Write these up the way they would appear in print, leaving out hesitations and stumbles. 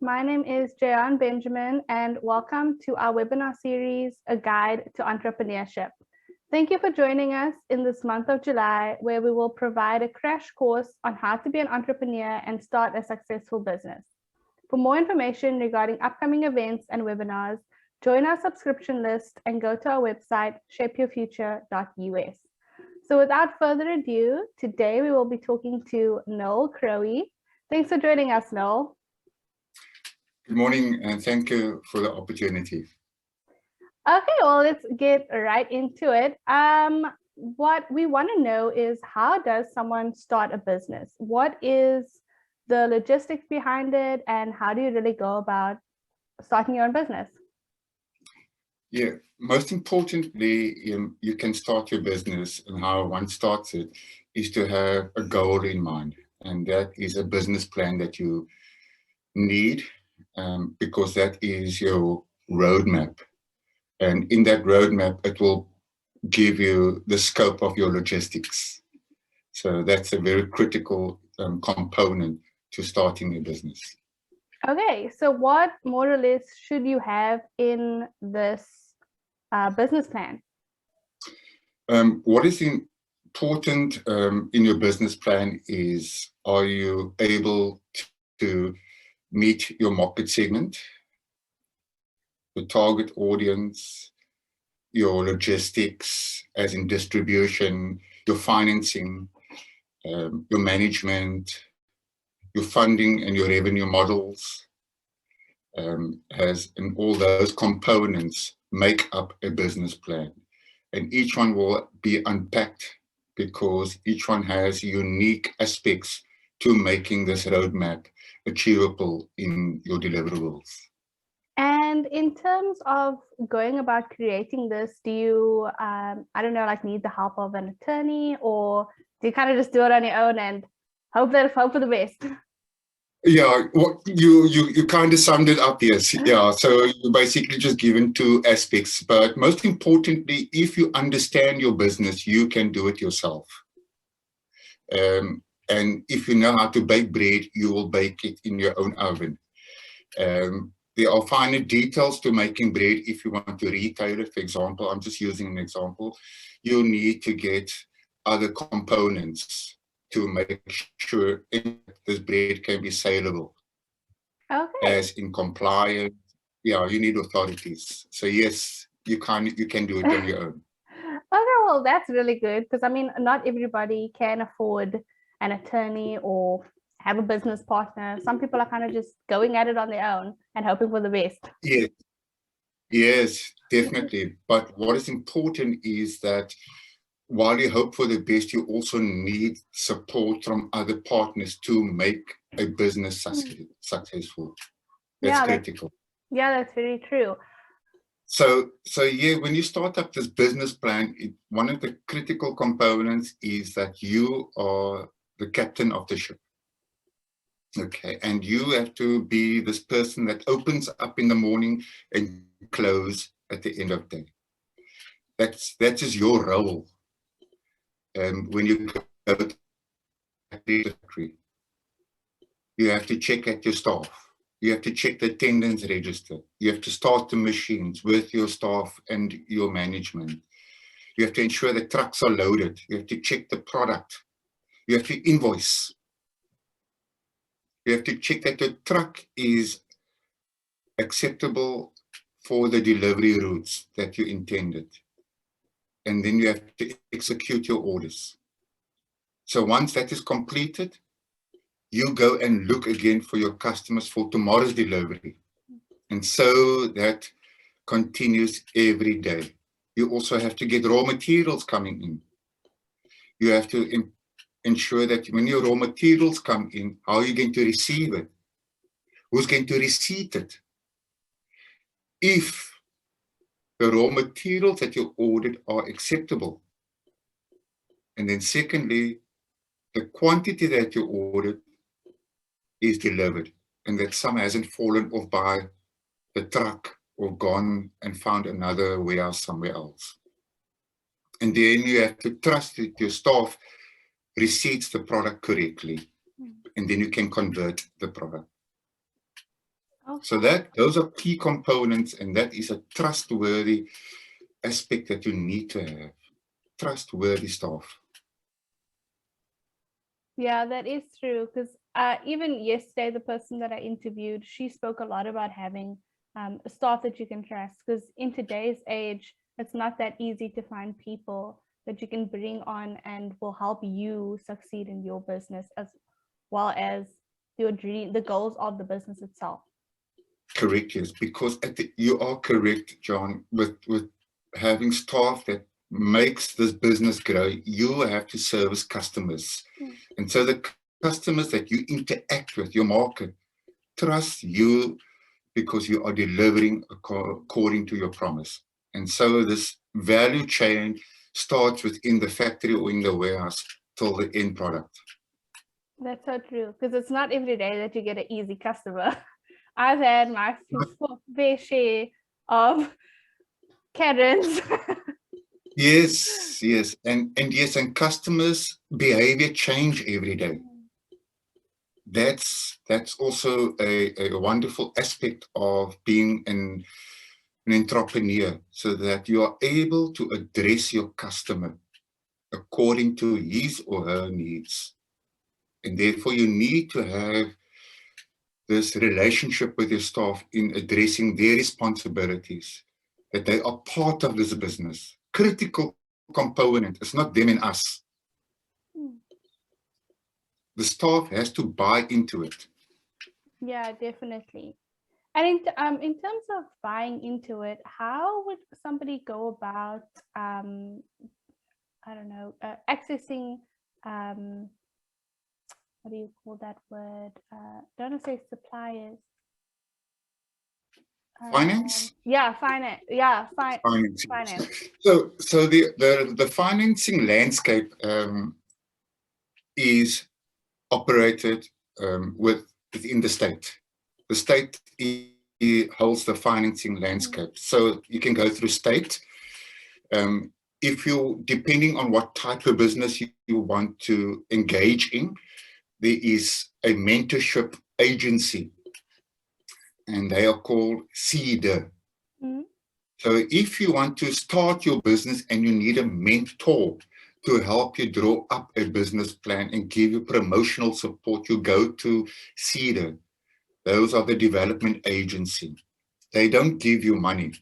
My name is Jayan Benjamin, and welcome to our webinar series, A Guide to Entrepreneurship. Thank you for joining us in this month of July, where we will provide a crash course on how to be an entrepreneur and start a successful business. For more information regarding upcoming events and webinars, join our subscription list and go to our website, shapeyourfuture.us. So without further ado, today we will be talking to Noel Crowe. Thanks for joining us, Noel. Good morning, and thank you for the opportunity. Okay, well, let's get right into it. What we want to know is, how does someone start a business? What is the logistics behind it, and how do you really go about starting your own business? Yeah, most importantly, you can start your business, and how one starts it is to have a goal in mind, and that is a business plan that you need, because that is your roadmap. And in that roadmap, it will give you the scope of your logistics. So that's a very critical component to starting a business. Okay, so what more or less should you have in this business plan? What is important in your business plan is, are you able to meet your market segment, the target audience, your logistics, as in distribution, your financing, your management, your funding and your revenue models, and all those components make up a business plan. And each one will be unpacked because each one has unique aspects to making this roadmap achievable in your deliverables. And in terms of going about creating this, do you, I don't know, like need the help of an attorney, or do you kind of just do it on your own and hope for the best? Yeah, what you kind of summed it up, yes. Yeah, so you're basically just given two aspects, but most importantly, if you understand your business, you can do it yourself. And if you know how to bake bread, you will bake it in your own oven. There are finer details to making bread. If you want to retail it, for example, I'm just using an example, you need to get other components to make sure this bread can be saleable. Okay. As in compliance, yeah, you need authorities. So yes, you can do it on your own. Okay, well, that's really good, because I mean, not everybody can afford an attorney or have a business partner. Some people are kind of just going at it on their own and hoping for the best. Yes, definitely. But what is important is that while you hope for the best, you also need support from other partners to make a business successful. That's critical. That's very true. So yeah, when you start up this business plan, one of the critical components is that you are the captain of the ship. Okay, and you have to be this person that opens up in the morning and close at the end of the day. That is your role. When you go to the factory, you have to check at your staff. You have to check the attendance register. You have to start the machines with your staff and your management. You have to ensure the trucks are loaded. You have to check the product. You have to invoice. You have to check that the truck is acceptable for the delivery routes that you intended. And then you have to execute your orders. So once that is completed, you go and look again for your customers for tomorrow's delivery. And so that continues every day. You also have to get raw materials coming in. You have to ensure that when your raw materials come in, how are you going to receive it? Who's going to receipt it? If the raw materials that you ordered are acceptable. And then secondly, the quantity that you ordered is delivered, and that some hasn't fallen off by the truck or gone and found another warehouse somewhere else. And then you have to trust that your staff receipts the product correctly, and then you can convert the product. So Okay. those are key components, and that is a trustworthy aspect that you need to have. Trustworthy staff. Yeah, that is true. Because even yesterday, the person that I interviewed, she spoke a lot about having a staff that you can trust. Because in today's age, it's not that easy to find people that you can bring on and will help you succeed in your business as well as your dream, the goals of the business itself. Correct, yes, because you are correct, John, with having staff that makes this business grow, you have to service customers. Mm. And so the customers that you interact with, your market, trust you because you are delivering according to your promise. And so this value chain starts within the factory or in the warehouse till the end product. That's so true. Because it's not every day that you get an easy customer. I've had my fair share of Karens. Yes, yes. And yes, and customers' behavior change every day. That's also a wonderful aspect of being an entrepreneur, so that you are able to address your customer according to his or her needs. And therefore you need to have this relationship with your staff in addressing their responsibilities, that they are part of this business. Critical component. It's not them and us. The staff has to buy into it. Yeah, definitely. And in terms of buying into it, how would somebody go about I don't know, accessing what do you call that word? Don't want to say suppliers. Finance? Yeah, finance. Yeah, Financing. finance. So the financing landscape is operated within the state. The state holds the financing landscape. So you can go through state. If you, depending on what type of business you want to engage in, there is a mentorship agency, and they are called CEDA. Mm-hmm. So if you want to start your business and you need a mentor to help you draw up a business plan and give you promotional support, you go to CEDA. Those are the development agency. They don't give you money.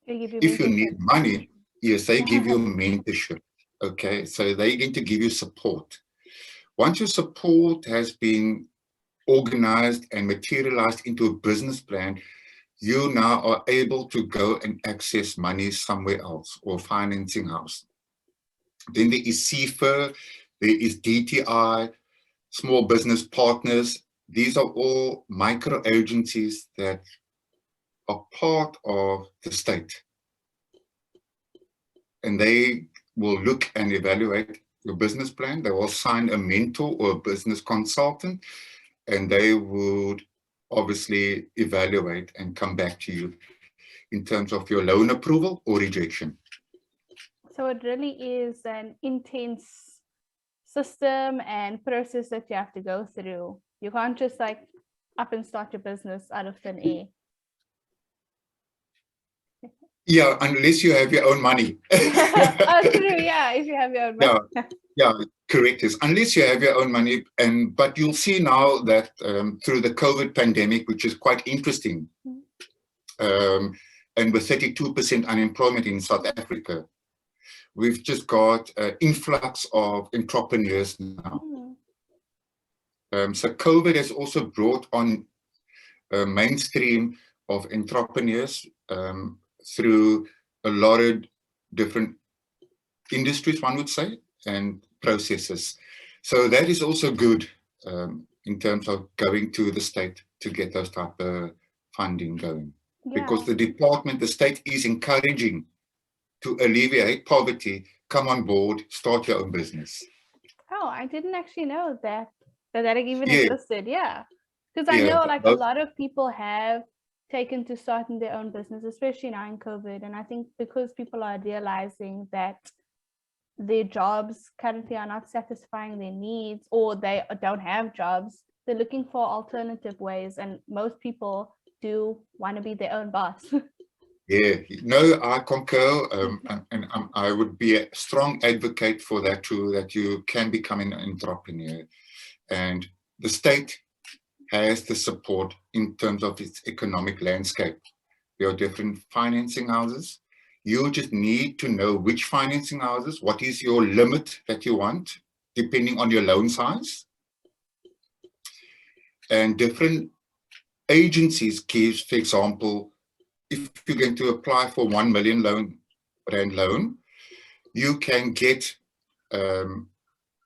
They give you If you mentorship. need money, yes, they give you mentorship. Okay, so they're going to give you support. Once your support has been organized and materialized into a business plan, you now are able to go and access money somewhere else or financing house. Then there is CFIR, there is DTI, small business partners. These are all micro agencies that are part of the state. And they will look and evaluate your business plan. They will assign a mentor or a business consultant, and they would obviously evaluate and come back to you in terms of your loan approval or rejection. So it really is an intense system and process that you have to go through. You can't just like up and start your business out of thin air. Yeah, unless you have your own money. Oh, true. Yeah, if you have your own money. Yeah, correct. Yes, unless you have your own money, but you'll see now that through the COVID pandemic, which is quite interesting, and with 32% unemployment in South Africa, we've just got an influx of entrepreneurs now. So COVID has also brought on a mainstream of entrepreneurs through a lot of different industries, one would say, and processes. So that is also good in terms of going to the state to get those type of funding going. Yeah. Because the state is encouraging to alleviate poverty, come on board, start your own business. Oh, I didn't actually know that even Yeah. existed. Yeah. Because I Yeah, know like a lot of people have taken to starting their own business, especially now in COVID. And I think because people are realizing that their jobs currently are not satisfying their needs, or they don't have jobs, they're looking for alternative ways, and most people do want to be their own boss. Yeah, no, I concur, I would be a strong advocate for that too, that you can become an entrepreneur. And the state has the support in terms of its economic landscape. There are different financing houses. You just need to know which financing houses, what is your limit that you want, depending on your loan size. And different agencies give, for example, if you're going to apply for 1 million rand loan, you can get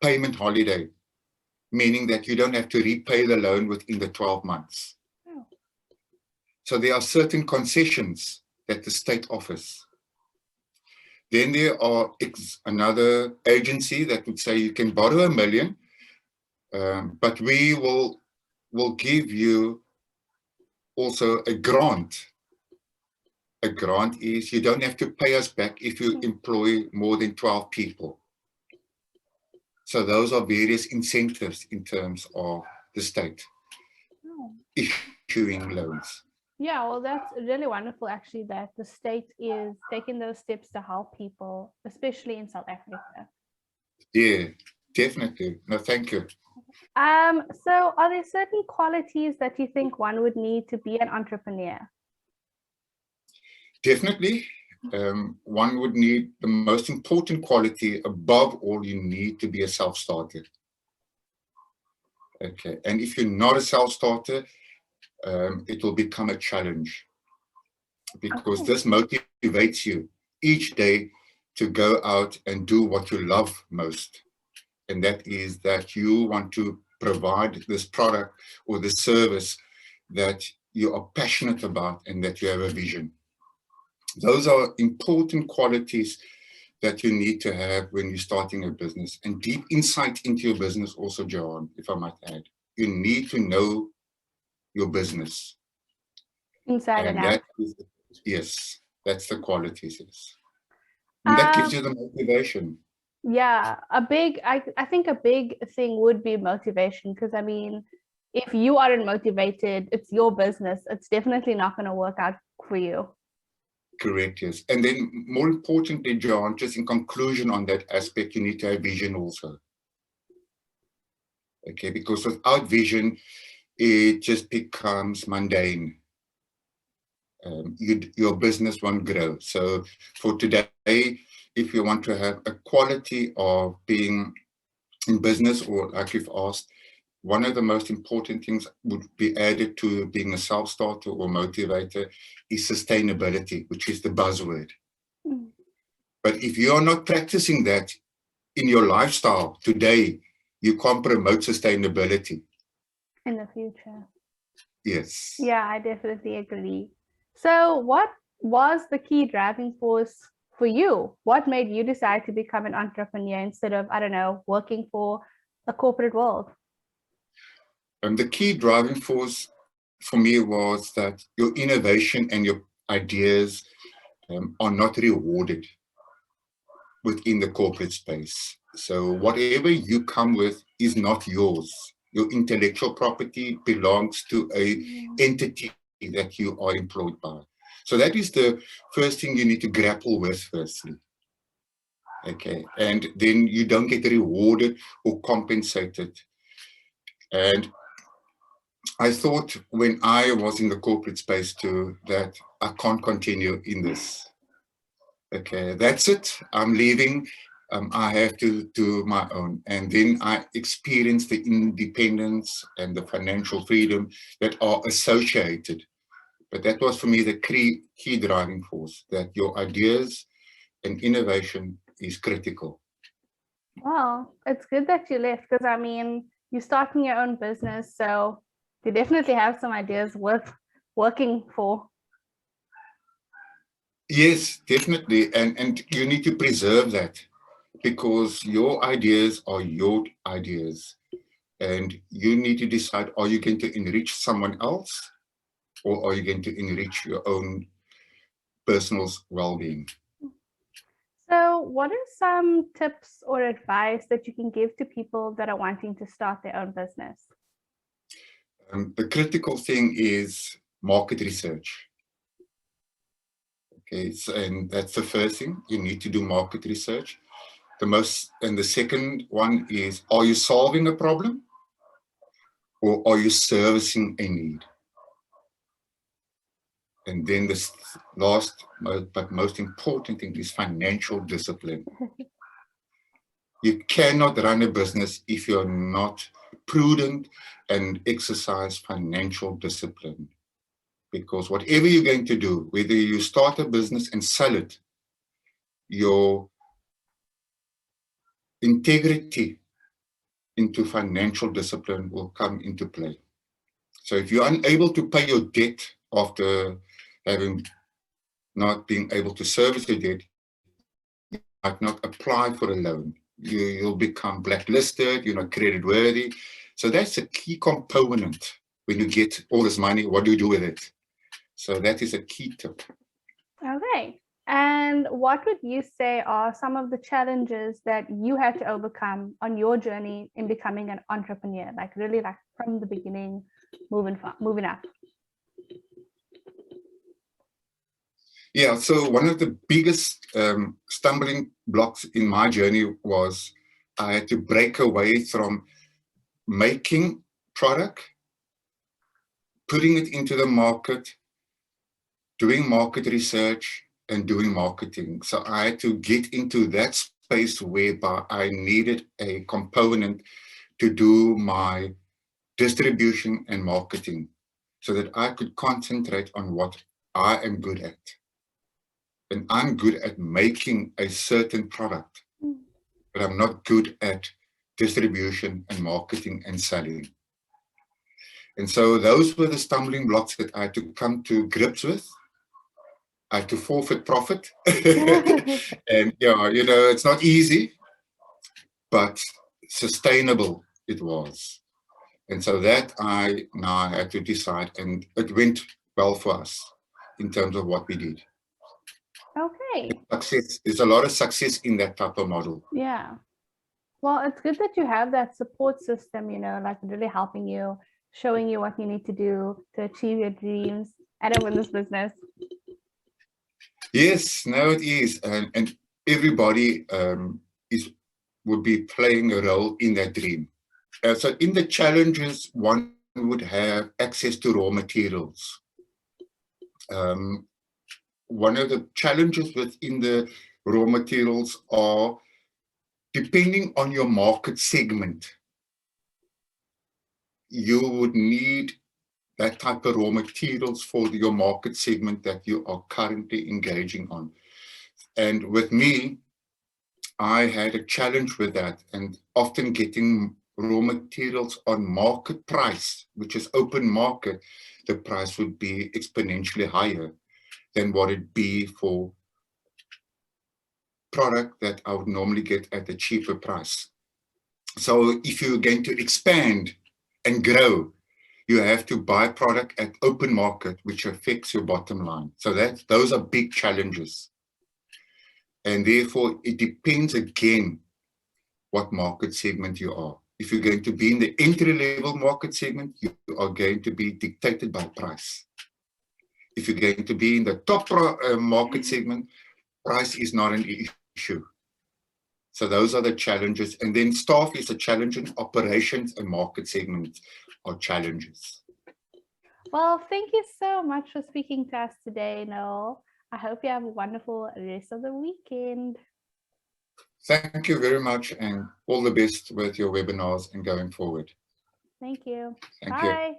payment holiday, meaning that you don't have to repay the loan within the 12 months. Oh. So there are certain concessions that the state offers. Then there are another agency that would say you can borrow 1 million, but we will give you also a grant. A grant is you don't have to pay us back if you employ more than 12 people. So those are various incentives in terms of the state issuing loans. Yeah, well, that's really wonderful, actually, that the state is taking those steps to help people, especially in South Africa. Yeah, definitely. No, thank you. So are there certain qualities that you think one would need to be an entrepreneur? Definitely. One would need the most important quality above all, you need to be a self-starter. Okay, and if you're not a self-starter, it will become a challenge, because this motivates you each day to go out and do what you love most. And that is that you want to provide this product or the service that you are passionate about and that you have a vision. Those are important qualities that you need to have when you're starting a business. And deep insight into your business also, John, if I might add. You need to know your business. Inside and out. Yes, that's the qualities. Yes. And that gives you the motivation. Yeah, I think a big thing would be motivation, because I mean, if you aren't motivated, it's your business. It's definitely not going to work out for you. Correct, yes. And then more importantly, John, just in conclusion on that aspect, you need to have vision also. Okay, because without vision, it just becomes mundane. Your business won't grow. So for today, if you want to have a quality of being in business, or like you've asked, one of the most important things would be added to being a self-starter or motivator is sustainability, which is the buzzword. Mm. But if you're not practicing that in your lifestyle today, you can't promote sustainability in the future. Yes. Yeah, I definitely agree. So what was the key driving force for you? What made you decide to become an entrepreneur instead of, I don't know, working for the corporate world? The key driving force for me was that your innovation and your ideas are not rewarded within the corporate space. So whatever you come with is not yours. Your intellectual property belongs to an entity that you are employed by. So that is the first thing you need to grapple with firstly. Okay, and then you don't get rewarded or compensated. And I thought when I was in the corporate space too, that I can't continue in this. Okay, that's it. I'm leaving. I have to do my own. And then I experienced the independence and the financial freedom that are associated. But that was for me the key driving force, that your ideas and innovation is critical. Well, it's good that you left, because I mean, you're starting your own business, so you definitely have some ideas worth working for. Yes, definitely. And you need to preserve that, because your ideas are your ideas. And you need to decide, are you going to enrich someone else, or are you going to enrich your own personal well-being? So what are some tips or advice that you can give to people that are wanting to start their own business? The critical thing is market research. Okay, and that's the first thing. You need to do market research. And the second one is, are you solving a problem or are you servicing a need? And then the last, but most important thing is financial discipline. You cannot run a business if you're not prudent and exercise financial discipline. Because whatever you're going to do, whether you start a business and sell it, your integrity into financial discipline will come into play. So if you're unable to pay your debt after having not being able to service your debt, you might not apply for a loan. You'll become blacklisted, you're not credit worthy. So that's a key component. When you get all this money, what do you do with it? So that is a key tip. Okay. And what would you say are some of the challenges that you had to overcome on your journey in becoming an entrepreneur? Like really like from the beginning, moving up. Yeah, so one of the biggest stumbling blocks in my journey was I had to break away from making product, putting it into the market, doing market research, and doing marketing. So I had to get into that space whereby I needed a component to do my distribution and marketing so that I could concentrate on what I am good at. And I'm good at making a certain product, but I'm not good at distribution and marketing and selling. And so those were the stumbling blocks that I had to come to grips with. I had to forfeit profit. And yeah, you know, it's not easy, but sustainable it was. And so that I now had to decide, and it went well for us in terms of what we did. Okay. Success. There's a lot of success in that type of model. Yeah. Well, it's good that you have that support system, you know, like really helping you, showing you what you need to do to achieve your dreams and win this business. Yes, no, it is. And everybody would be playing a role in that dream. So in the challenges, one would have access to raw materials. One of the challenges within the raw materials are, depending on your market segment, you would need that type of raw materials for your market segment that you are currently engaging on. And with me, I had a challenge with that, and often getting raw materials on market price, which is open market, the price would be exponentially higher than what it'd be for product that I would normally get at a cheaper price. So if you're going to expand and grow, you have to buy product at open market, which affects your bottom line. So those are big challenges. And therefore, it depends again what market segment you are. If you're going to be in the entry-level market segment, you are going to be dictated by price. If you're going to be in the top market segment, price is not an issue. So those are the challenges. And then staff is a challenge, and operations and market segments are challenges. Well, thank you so much for speaking to us today, Noel. I hope you have a wonderful rest of the weekend. Thank you very much, and all the best with your webinars and going forward. Thank you. Thank Bye. you.